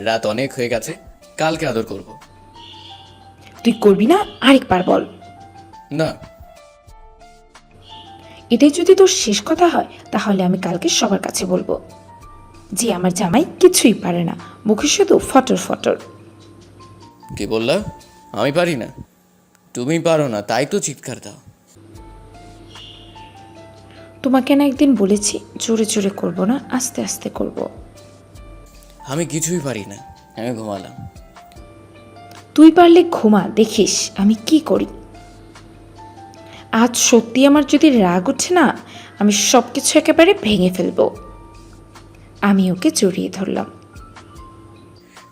রাত অনেক হয়ে গেছে, কালকে আদর করব। তুই করবি না? আরেকবার বল। না। এটাই যদি তোর শেষ কথা হয় তাহলে আমি কালকে সবার কাছে বলবো যে আমার জামাই কিছুই পারে না, মুখে শুধু ফটর ফটর। কি বললা? আমি পারি না? তুমি পারো না তাই তো চিৎকার দাও। তোমাকে না একদিন বলেছি জোরে জোরে করব না, আস্তে আস্তে করব। আমি কিছুই পারি না। আমি ঘুমালাম। তুই পারলে ঘুমা, দেখিস আমি কি করি। আজ সত্যি আমার যদি রাগ উঠে না, আমি সব কিছু একেবারে ভেঙে ফেলবো। আমি ওকে জড়িয়ে ধরলাম।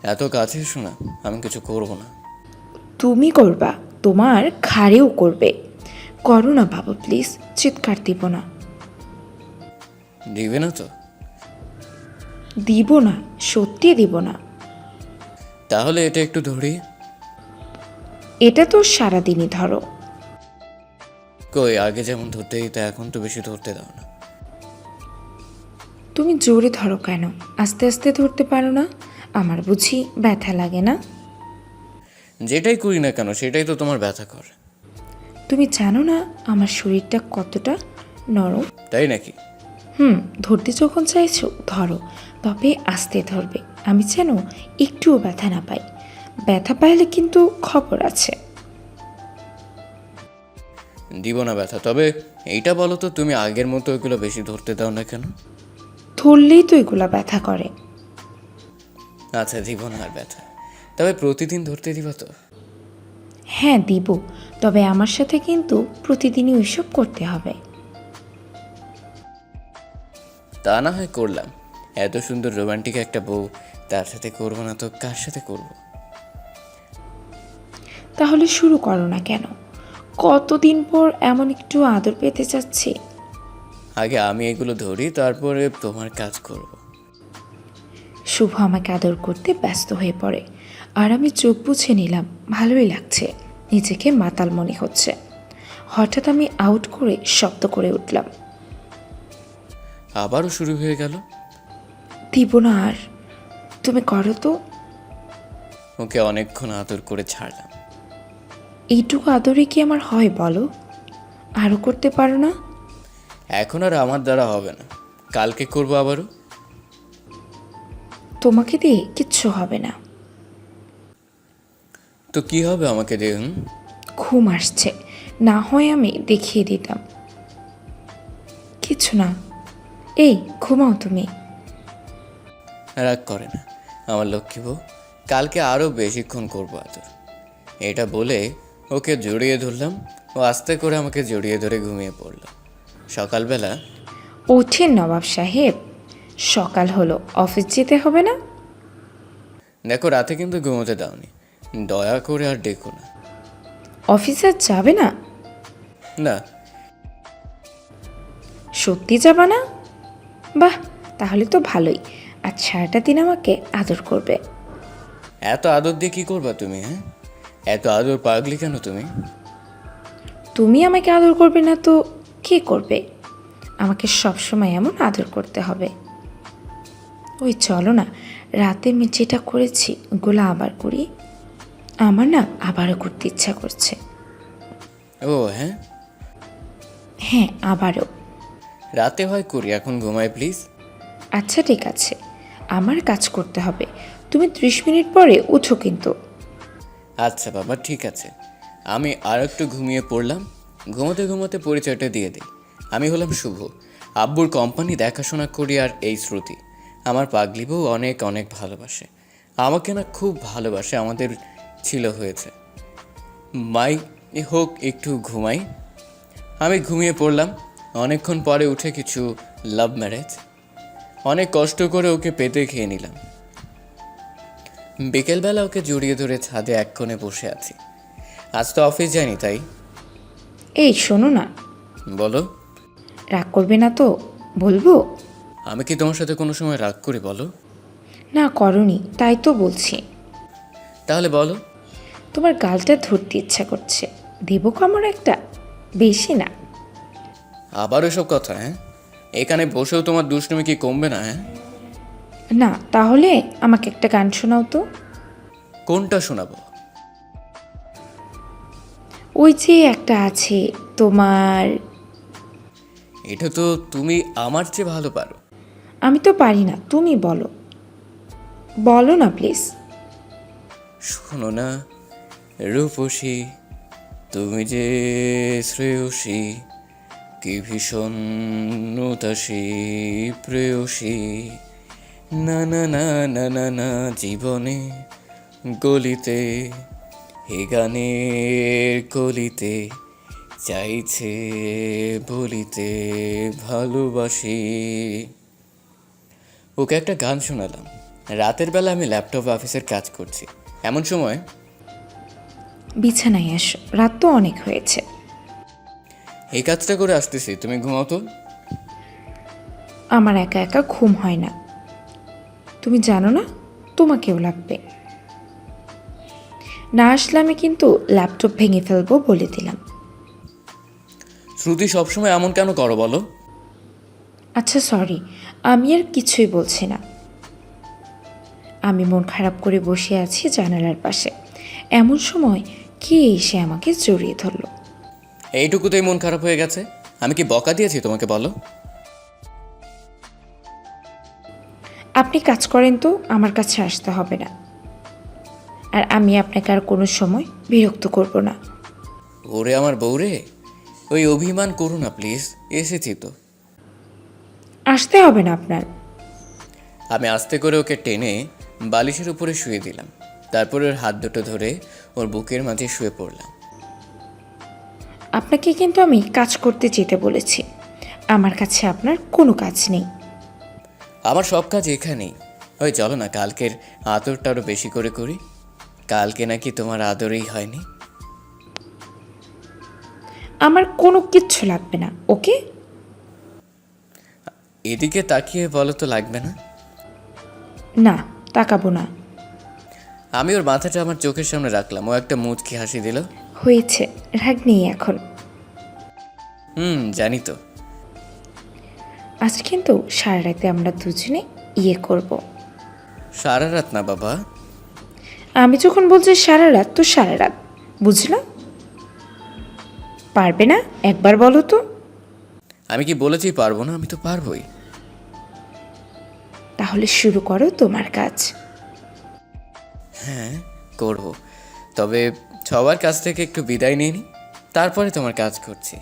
এত কাছে শোনা, আমি কিছু করব না। তুমি করবা, তোমার ঘাড়েও করবে। করো না বাবু প্লিজ, চিৎকার দিব না। দিবে না তো? দিব না, সত্যি দিব না। তাহলে এটা একটু ধরি। এটা তো সারাদিনই ধরো। কই, আগে যেমন ধরতে দিতে এখন তো বেশি ধরতে দাও না। তুমি জোরে ধরো কেন? আস্তে আস্তে ধরতে পারো না? আমার বুঝি ব্যথা লাগে না? যেটাই করি না কেন সেটাই তো তোমার ব্যথা করে। তুমি জানো না আমার শরীরটা কতটা নরম? তাই নাকি? ধরতে যখন চাইছো ধরো, তবে আস্তে ধরবে। আমি যেন একটুও ব্যথা না পাই। ব্যথা পাইলে কিন্তু খবর আছে। দিব না ব্যথা, তবে এইটা বলো তো, তুমি আগের মতো এগুলো বেশি ধরতে দাও না কেন? ধরলেই তো এগুলা ব্যথা করে। আচ্ছা, দিব না আর ব্যথা, তবে প্রতিদিন ধরতে দিবা তো? হ্যাঁ দিব, তবে আমার সাথে কিন্তু প্রতিদিনই ওইসব করতে হবে। তা না হয় করলাম, এত সুন্দর রোমান্টিক একটা বউ, তার সাথে করবো না তো কার সাথে করব? তাহলে শুরু করো না কেন? কতদিন পর এমন একটু আদর পেতে চাচ্ছি। আগে আমি এগুলো ধরি, তারপরে তোমার কাজ করব। শুভ আমাকে আদর করতে ব্যস্ত হয়ে পড়ে, আর আমি চোখ বুঝে নিলাম। ভালোই লাগছে, নিজেকে মাতাল মনে হচ্ছে। হঠাৎ আমি আউট করে শব্দ করে উঠলাম। আবারও শুরু হয়ে গেল। দিব না আর, তুমি করো তো। ওকে অনেকক্ষণ আদর করে ছাড়লাম। এইটুকু আদরে কি আমার হয় বলো? আরও করতে পারো না? এখন আর আমার দ্বারা হবে না, কালকে করব আবারও। তোমাকে দিয়ে কিচ্ছু হবে না। তো কি হবে আমাকে দিয়ে? ঘুম আসছে, না হয় আমি দেখিয়ে দিতাম। কিছু না, এই ঘুমাও তুমি। রাগ করে না আমার লক্ষ্মী বউ, কালকে আরও বেশিক্ষণ করবো আদর। এটা বলে ওকে জড়িয়ে ধরলাম, ও আস্তে করে আমাকে জড়িয়ে ধরে ঘুমিয়ে পড়ল। সকালবেলা ওঠেন নবাব সাহেব, সকাল হলো, অফিস যেতে হবে না? দেখো, রাতে কিন্তু ঘুমোতে দাওনি, দয়া করে আর ডেকো না। অফিস আর যাবে না? না। সত্যি যাবা না? বাহ, তাহলে তো ভালোই। আজ সারাটা দিন আমাকে আদর করবে। এত আদর দিয়ে কী করবা তুমি? হ্যাঁ, এত আদর পাগলি কেন তুমি? তুমি আমাকে আদর করবে না তো কে করবে? আমাকে সবসময় এমন আদর করতে হবে। ওই চলো না, রাতে আমি যেটা করেছি ওগুলো আবার করি। আমার না আবারও করতে ইচ্ছা করছে। ও হ্যাঁ, হ্যাঁ আবারও। রাতে হয় করি, এখন ঘুমাই প্লিজ। আচ্ছা ঠিক আছে, আমার কাজ করতে হবে। তুমি 30 মিনিট পরে উঠো কিন্তু। আচ্ছা বাবা, ঠিক আছে। আমি আর একটু ঘুমিয়ে পড়লাম। ঘুমোতে ঘুমোতে পরিচয়টা দিয়ে দিই। আমি হলাম শুভ, আব্বুর কোম্পানি দেখাশোনা করি। আর এই শ্রুতি আমার পাগলি বউ, অনেক অনেক ভালোবাসে আমাকে, না খুব ভালোবাসে। আমাদের ছিল হয়েছে মাই হোক, একটু ঘুমাই। আমি ঘুমিয়ে পড়লাম। অনেকক্ষণ পরে উঠে কিছু লাভ ম্যারেজ, অনেক কষ্ট করে ওকে পেতে খেয়ে নিলাম। বিকেলবেলা ওকে জড়িয়ে ধরে ছাদে এক কোণে বসে আছি। আজ তো অফিস যায়নি তাই। এই শোনো না, বলো। রাগ করবে না তো? বলবো? আমি কি তোমার সাথে কোনো সময় রাগ করি বলো? না করনি, তাই তো বলছি। তাহলে বলো। তোমার গালটা ধরতে ইচ্ছা করছে, দেবো কামড় একটা? বেশি না। আবার এসব কথা? হ্যাঁ, এখানে বসেও তোমার দুষ্টুমি কি কমবে না? হ্যাঁ, না তাহলে আমাকে একটা গান শোনাও তো। কোনটা শোনাবো? ওই যে একটা আছে তোমার। এটা তো তুমি আমার চেয়ে ভালো পারো। আমি তো পারি না, তুমি বলো। বলো না প্লিজ। শোনো না রূপসী, তুমি যে শ্রেয়সী, কি ভীষণ উদাসী প্রেয়সী, না না না না না না জীবনে গলিতে, হে গানের কলিতে, চাইছে বলিতে ভালোবাসি। ওকে একটা গান শোনালাম। রাতের বেলা আমি ল্যাপটপ অফিসের কাজ করছি, এমন সময় বিছানায় এসো, রাত তো অনেক হয়েছে। এই কাজটা করে আসতেছি, তুমি ঘুমাও তো। আমার একা একা ঘুম হয় না, তুমি জানো না, তোমাকেও লাগবে। না আসলে আমি কিন্তু ল্যাপটপ ভেঙে ফেলবো বলে দিলাম। শ্রুতি সবসময় এমন কেন করো বলো? আচ্ছা সরি, আমি আর কিছুই বলছি না। আমি মন খারাপ করে বসে আছি জানালার পাশে, এমন সময় কে এসে আমাকে জড়িয়ে ধরলো। এইটুকুতেই মন খারাপ হয়ে গেছে? আমি কি বকা দিয়েছি তোমাকে বলো? আপনি কাজ করেন তো, আমার কাছে আসতে হবে না। আর আমি আপনাকে আর কোনো সময় বিরক্ত করব না। ওরে আমার বউরে, ওই অভিমান করো না প্লিজ, এসেছি তো। আসতে হবে না আপনার। আমি আস্তে করে ওকে টেনে বালিশের উপরে শুয়ে দিলাম, তারপরে ওর হাত দুটো ধরে ওর বুকের মাঝে শুয়ে পড়লাম। আপনাকে কিন্তু আমি কাজ করতে যেতে বলেছি, আমার কাছে আপনার কোনো কাজ নেই। আমার সব কাজ এখানেই। ওই চলো না কালকের আদরটা আরও বেশি করে করি। কালকে নাকি তোমার আদরেই হয়নি। আমার কোনো কিচ্ছু লাগবে না, ওকে? এদিকে তাকিয়ে বলো তো লাগবে না? না, তাকাবো না। আমি ওর মাথাটা আমার চোখের সামনে রাখলাম, ও একটা মুচকি হাসি দিল। হয়েছে, রাগ নেই এখন। জানি তো। আজ কিন্তু সারা রাতে আমরা দুজনে ইয়ে করব। সারা রাত না বাবা। আমি যখন বলছি সারা রাত তো সারা রাত, বুঝলা? পারবে না? একবার বলো তো। আমি কি বলেছি পারবো না? আমি তো পারবোই। তাহলে শুরু করো তোমার কাজ। হ্যাঁ করব, তবে সবার কাছ থেকে একটু বিদায় নিয়ে নিই, তারপরে তোমার কাজ করছি।